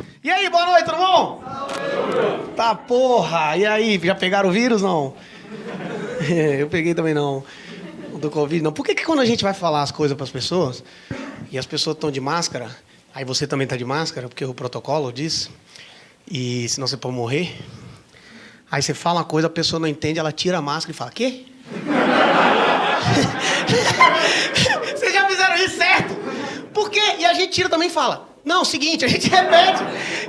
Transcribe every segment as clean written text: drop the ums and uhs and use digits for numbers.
E aí, boa noite, tudo bom? Tá porra, e aí, já pegaram o vírus, não? Eu peguei também não, do Covid não. Por que quando a gente vai falar as coisas pras pessoas, e as pessoas estão de máscara, aí você também tá de máscara, porque o protocolo diz, e senão você pode morrer, aí você fala uma coisa, a pessoa não entende, ela tira a máscara e fala, quê? Vocês já fizeram isso certo? Por quê? E a gente tira também e fala, não, o seguinte, a gente repete.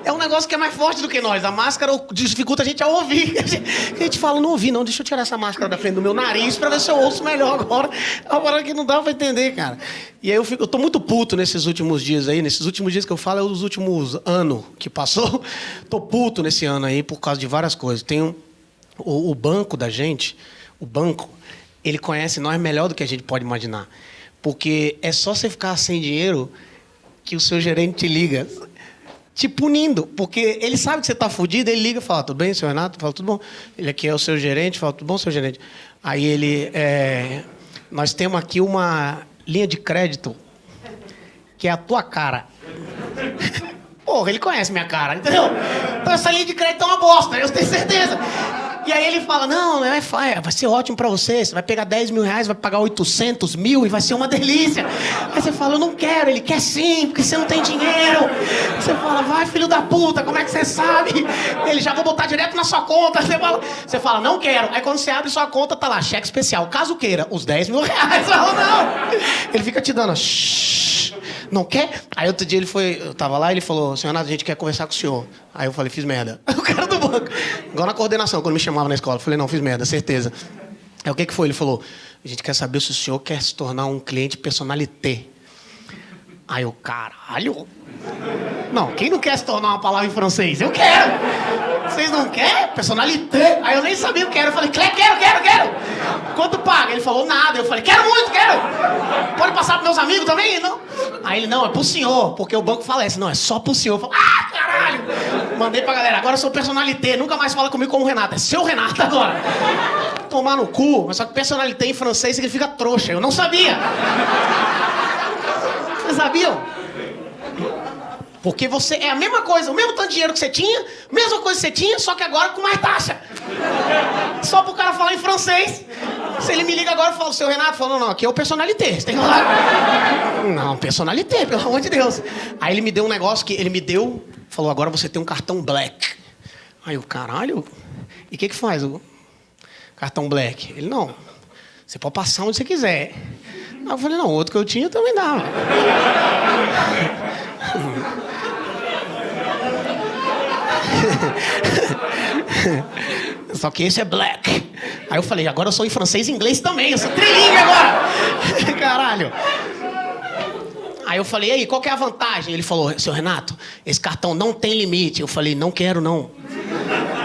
É um negócio que é mais forte do que nós. A máscara dificulta a gente a ouvir. A gente fala, não ouvi não, deixa eu tirar essa máscara da frente do meu nariz pra ver se eu ouço melhor agora. Agora que não dá pra entender, cara. E aí eu tô muito puto nesses últimos dias aí. Nesses últimos dias que eu falo, é os últimos anos que passou. Tô puto nesse ano aí por causa de várias coisas. Tem o banco da gente, o banco, ele conhece nós melhor do que a gente pode imaginar. Porque é só você ficar sem dinheiro que o seu gerente te liga, te punindo, porque ele sabe que você tá fudido, ele liga e fala, tudo bem, seu Renato? Fala, tudo bom. Ele aqui é o seu gerente, fala, tudo bom, seu gerente? Aí ele, nós temos aqui uma linha de crédito que é a tua cara. Porra, ele conhece minha cara, entendeu? Então essa linha de crédito é uma bosta, eu tenho certeza. E aí ele fala, não, vai ser ótimo pra você vai pegar 10 mil reais, vai pagar 800 mil e vai ser uma delícia. Aí você fala, eu não quero, ele quer sim, porque você não tem dinheiro. Você fala, vai filho da puta, como é que você sabe? Ele, já vou botar direto na sua conta. Você fala, não quero. Aí quando você abre sua conta, tá lá, cheque especial, caso queira, os 10 mil reais. Você fala, não. Ele fica te dando, não quer? Aí outro dia eu tava lá e ele falou, senhor Renato, a gente quer conversar com o senhor. Aí eu falei, fiz merda. O cara do banco, igual na coordenação, quando me chamava na escola, eu falei, não, fiz merda, certeza. Aí o que foi? Ele falou, a gente quer saber se o senhor quer se tornar um cliente personalité. Aí eu, caralho? Não, quem não quer se tornar uma palavra em francês? Eu quero! Vocês não querem? Personalité. Aí eu nem sabia o que era. Eu falei, quero! Quanto paga? Ele falou, nada. Eu falei, quero muito, quero! Pode passar pros meus amigos também? Não? Aí ele, não, é pro senhor, porque o banco falece. Não, é só pro senhor. Eu falei, caralho! Mandei pra galera, agora eu sou personalité. Nunca mais fala comigo como Renato. É seu Renato agora. Tomar no cu. Mas só que personalité em francês significa trouxa. Eu não sabia. Vocês sabiam? Porque você é a mesma coisa, o mesmo tanto de dinheiro que você tinha, mesma coisa que você tinha, só que agora com mais taxa. Só pro cara falar em francês. Se ele me liga agora e fala, seu Renato, falou, não, aqui é o personalité, você tem que falar. Não, personalité, pelo amor de Deus. Aí ele me deu um negócio que ele me deu, falou, agora você tem um cartão black. Aí eu, caralho, e o que faz o cartão black? Ele, não, você pode passar onde você quiser. Aí eu falei, não, o outro que eu tinha também dava. Só que esse é black. Aí eu falei, agora eu sou em francês e inglês também, eu sou trilingue agora. Caralho. Aí eu falei, e aí, qual que é a vantagem? Ele falou, seu Renato, esse cartão não tem limite. Eu falei, não quero não.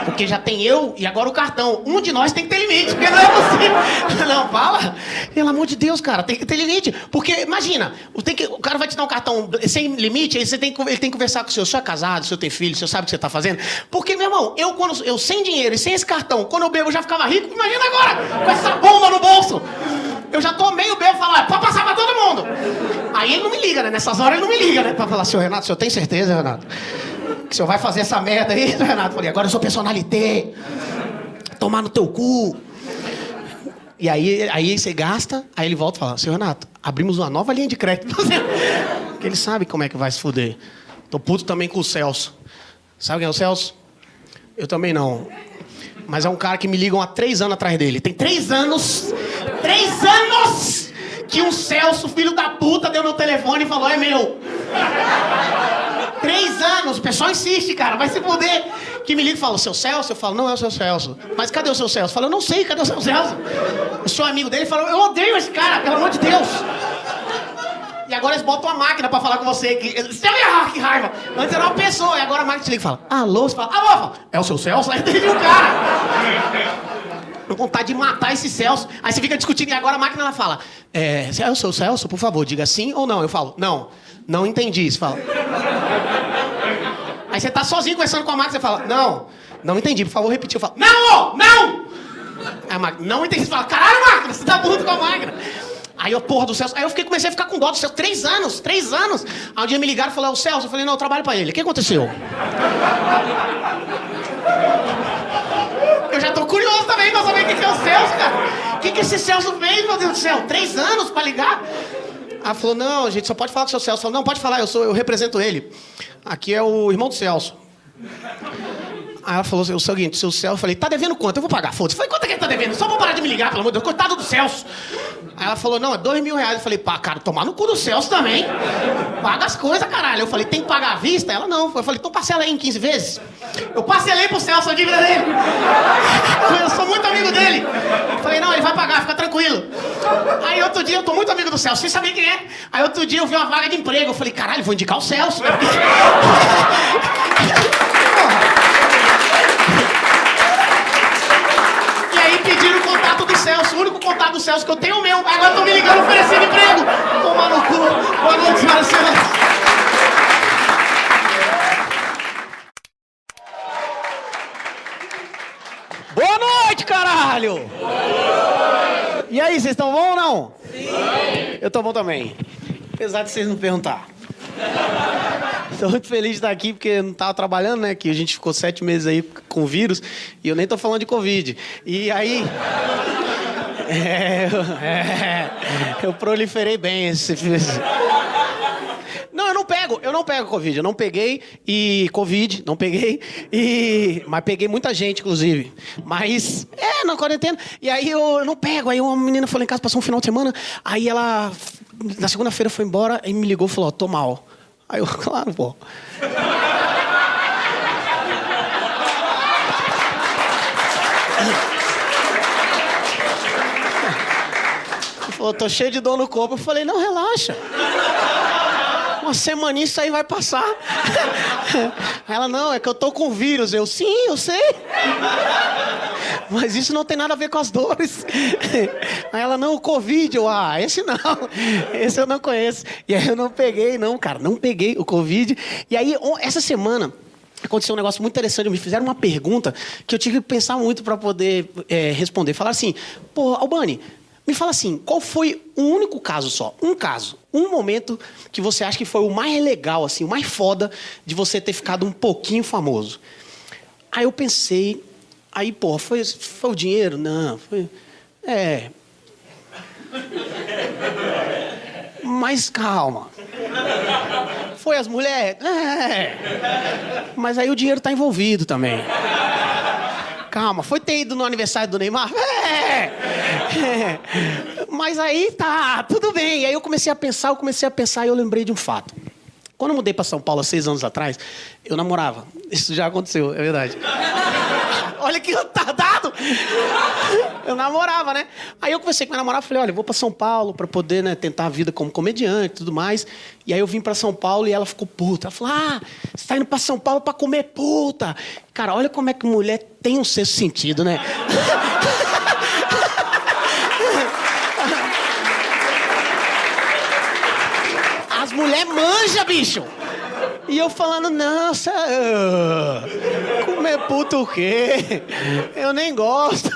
Porque já tem eu e agora o cartão. Um de nós tem que ter limite, porque não é possível. Não, fala. Pelo amor de Deus, cara, tem que ter limite. Porque, imagina, o cara vai te dar um cartão sem limite, aí ele tem que conversar com o senhor. O senhor é casado, o senhor tem filho, o senhor sabe o que você tá fazendo. Porque, meu irmão, eu sem dinheiro e sem esse cartão, quando eu bebo eu já ficava rico. Imagina agora, com essa bomba no bolso. Eu já tô meio bebo e falo, pode passar pra todo mundo. Aí ele não me liga, né? Nessas horas ele não me liga, né? Pra falar, senhor Renato, o senhor tem certeza, Renato? Que o senhor vai fazer essa merda aí, Renato? Eu falei, agora eu sou personalité. Tomar no teu cu. E aí você gasta, aí ele volta e fala, senhor Renato, abrimos uma nova linha de crédito. Porque ele sabe como é que vai se fuder. Tô puto também com o Celso. Sabe quem é o Celso? Eu também não. Mas é um cara que me ligam há 3 anos atrás dele. Tem 3 anos! 3 anos! Que um Celso, filho da puta, deu meu telefone e falou, é meu. 3 anos, o pessoal insiste, cara, vai se fuder. Que me liga e fala, o seu Celso? Eu falo, não é o seu Celso. Mas cadê o seu Celso? Eu falo, eu não sei, cadê o seu Celso? Eu sou amigo dele e falo, eu odeio esse cara, pelo amor de Deus. E agora eles botam uma máquina pra falar com você. Você vai que raiva. Antes era uma pessoa, e agora a máquina te liga e fala, alô? Você fala, alô? É o seu Celso? Aí entendi o cara. Com vontade de matar esse Celso. Aí você fica discutindo e agora a máquina ela fala, é o seu Celso? Por favor, diga sim ou não. Eu falo, não entendi. Você fala. Aí você tá sozinho conversando com a máquina, você fala, não entendi, por favor, repetir. Eu falo, não! Aí a máquina, não entendi. Você fala, caralho, máquina, você tá puto com a máquina. Aí eu, porra do Celso. Aí eu comecei a ficar com dó do Celso. 3 anos. Aí um dia me ligaram e falaram, o Celso. Eu falei, não, eu trabalho pra ele. O que aconteceu? Eu já tô curioso também pra saber o que é o Celso, cara. O que esse Celso fez, meu Deus do céu? 3 anos pra ligar? Ela falou, não, a gente só pode falar com o seu Celso. Eu falei, não, pode falar, eu represento ele. Aqui é o irmão do Celso. Aí ela falou, o seguinte, seu Celso, eu falei, tá devendo quanto? Eu vou pagar, foda-se. Eu falei, quanto é que ele tá devendo? Só pra parar de me ligar, pelo amor de Deus, coitado do Celso. Aí ela falou, não, é R$2.000. Eu falei, pá, cara, tomar no cu do Celso também. Paga as coisas, caralho. Eu falei, tem que pagar à vista? Ela, não. Eu falei, então parcela aí em 15 vezes. Eu parcelei pro Celso a dívida dele. Eu sou muito amigo dele. Eu falei, não, ele vai pagar, fica tranquilo. Aí outro dia, eu tô muito amigo do Celso, sem saber quem é. Aí outro dia eu vi uma vaga de emprego. Eu falei, caralho, vou indicar o Celso. Pediram o contato do Celso, o único contato do Celso que eu tenho é o meu. Agora estão me ligando oferecendo emprego. Tomar no cu. Boa noite, senhoras e senhores. Boa noite, caralho! E aí, vocês estão bom ou não? Sim! Eu tô bom também. Apesar de vocês não perguntar. Estou muito feliz de estar aqui, porque eu não estava trabalhando, né? Que a gente ficou 7 meses aí com vírus e eu nem estou falando de Covid. E aí... eu proliferei bem esse... Não, eu não pego Covid. Eu não peguei Covid, não peguei. Mas peguei muita gente, inclusive. Mas, na quarentena. E aí eu não pego. Aí uma menina foi lá em casa, passou um final de semana. Aí ela, na segunda-feira, foi embora e me ligou e falou, ó, tô mal. Aí eu, claro, pô. Ele falou, tô cheio de dor no corpo. Eu falei, não, relaxa. Uma semaninha isso aí vai passar. Ela, não, é que eu tô com vírus. Eu, sim, eu sei. Mas isso não tem nada a ver com as dores. Aí ela, não, o Covid. Eu, esse não. Esse eu não conheço. E aí eu não peguei, não, cara. Não peguei o Covid. E aí, essa semana, aconteceu um negócio muito interessante. Me fizeram uma pergunta que eu tive que pensar muito para poder responder. Falaram assim, pô, Albani, me fala assim, qual foi um único caso só? Um caso. Um momento que você acha que foi o mais legal, assim, o mais foda de você ter ficado um pouquinho famoso. Aí eu pensei... Aí, porra, foi o dinheiro? Não, foi... Mas calma. Foi as mulheres? Mas aí o dinheiro tá envolvido também. Calma, foi ter ido no aniversário do Neymar? Mas aí tá, tudo bem. E aí eu comecei a pensar e eu lembrei de um fato. Quando eu mudei pra São Paulo há 6 anos atrás, eu namorava. Isso já aconteceu, é verdade. Olha que retardado! Eu namorava, né? Aí eu conversei com minha namorada e falei, olha, eu vou pra São Paulo pra poder, né, tentar a vida como comediante e tudo mais. E aí eu vim pra São Paulo e ela ficou puta. Ela falou, você tá indo pra São Paulo pra comer puta. Cara, olha como é que mulher tem um sexto sentido, né? As mulheres manjam, bicho! E eu falando, nossa, comer puta o quê? Eu nem gosto.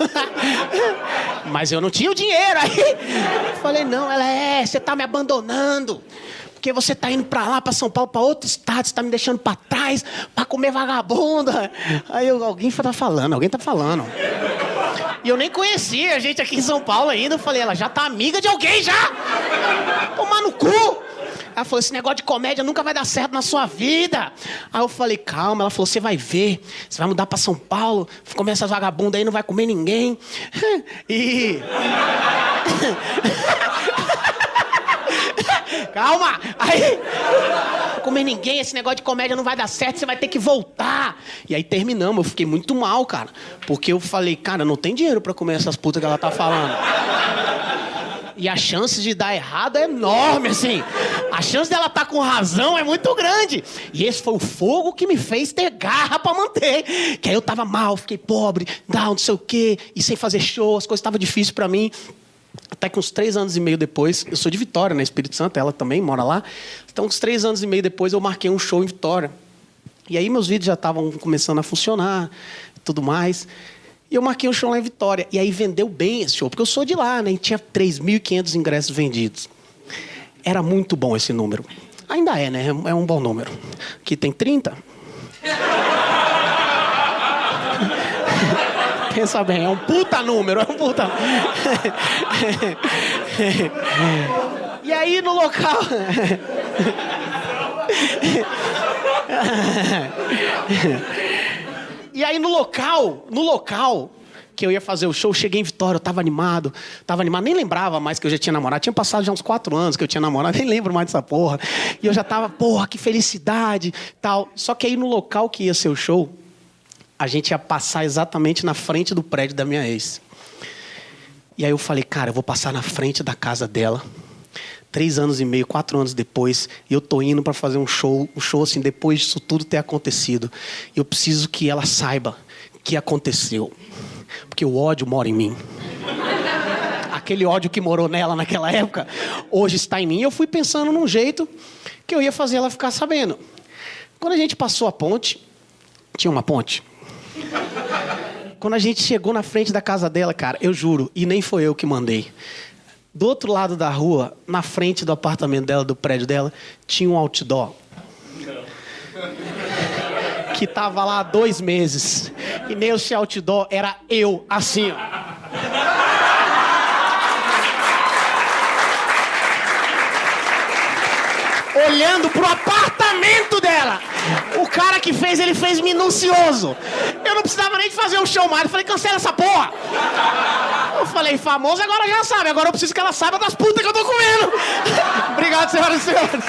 Mas eu não tinha o dinheiro. Aí eu falei, não, ela você tá me abandonando. Porque você tá indo pra lá, pra São Paulo, pra outro estado, você tá me deixando pra trás, pra comer vagabunda. Aí alguém tá falando. E eu nem conhecia a gente aqui em São Paulo ainda. Eu falei, ela já tá amiga de alguém já? Tomar no cu! Ela falou, esse negócio de comédia nunca vai dar certo na sua vida. Aí eu falei, calma. Ela falou, você vai ver. Você vai mudar pra São Paulo, comer essas vagabundas aí, não vai comer ninguém. E... Calma! Aí... comer ninguém, esse negócio de comédia não vai dar certo, você vai ter que voltar. E aí terminamos, eu fiquei muito mal, cara. Porque eu falei, cara, não tem dinheiro pra comer essas putas que ela tá falando. E a chance de dar errado é enorme, assim. A chance dela estar com razão é muito grande. E esse foi o fogo que me fez ter garra pra manter. Que aí eu tava mal, fiquei pobre, não sei o quê. E sem fazer show, as coisas estavam difíceis pra mim. Até que uns 3 anos e meio depois... Eu sou de Vitória, né? Espírito Santo, ela também mora lá. Então, uns 3 anos e meio depois, eu marquei um show em Vitória. E aí meus vídeos já estavam começando a funcionar, tudo mais. E eu marquei um show lá em Vitória. E aí vendeu bem esse show, porque eu sou de lá, né? E tinha 3.500 ingressos vendidos. Era muito bom esse número. Ainda é, né? É um bom número. Aqui tem 30. Pensa bem, é um puta número, é um puta... E aí no local... E aí no local que eu ia fazer o show, cheguei em Vitória, eu tava animado, nem lembrava mais que eu já tinha namorado, tinha passado já uns 4 anos que eu tinha namorado, nem lembro mais dessa porra. E eu já tava, porra, que felicidade, tal. Só que aí no local que ia ser o show, a gente ia passar exatamente na frente do prédio da minha ex. E aí eu falei, cara, eu vou passar na frente da casa dela, 3 anos e meio, 4 anos depois, e eu tô indo pra fazer um show assim, depois disso tudo ter acontecido. Eu preciso que ela saiba que aconteceu. Porque o ódio mora em mim. Aquele ódio que morou nela naquela época, hoje está em mim. Eu fui pensando num jeito que eu ia fazer ela ficar sabendo. Quando a gente passou a ponte, tinha uma ponte. Quando a gente chegou na frente da casa dela, cara, eu juro, e nem foi eu que mandei. Do outro lado da rua, na frente do apartamento dela, do prédio dela, tinha um outdoor. Que tava lá há 2 meses. E nesse outdoor era eu, assim, ó. Olhando pro apartamento dela. O cara que fez, ele fez minucioso. Eu não precisava nem de fazer um show mais. Eu falei, cancela essa porra. Eu falei, famoso agora já sabe. Agora eu preciso que ela saiba das putas que eu tô comendo. Obrigado, senhoras e senhores.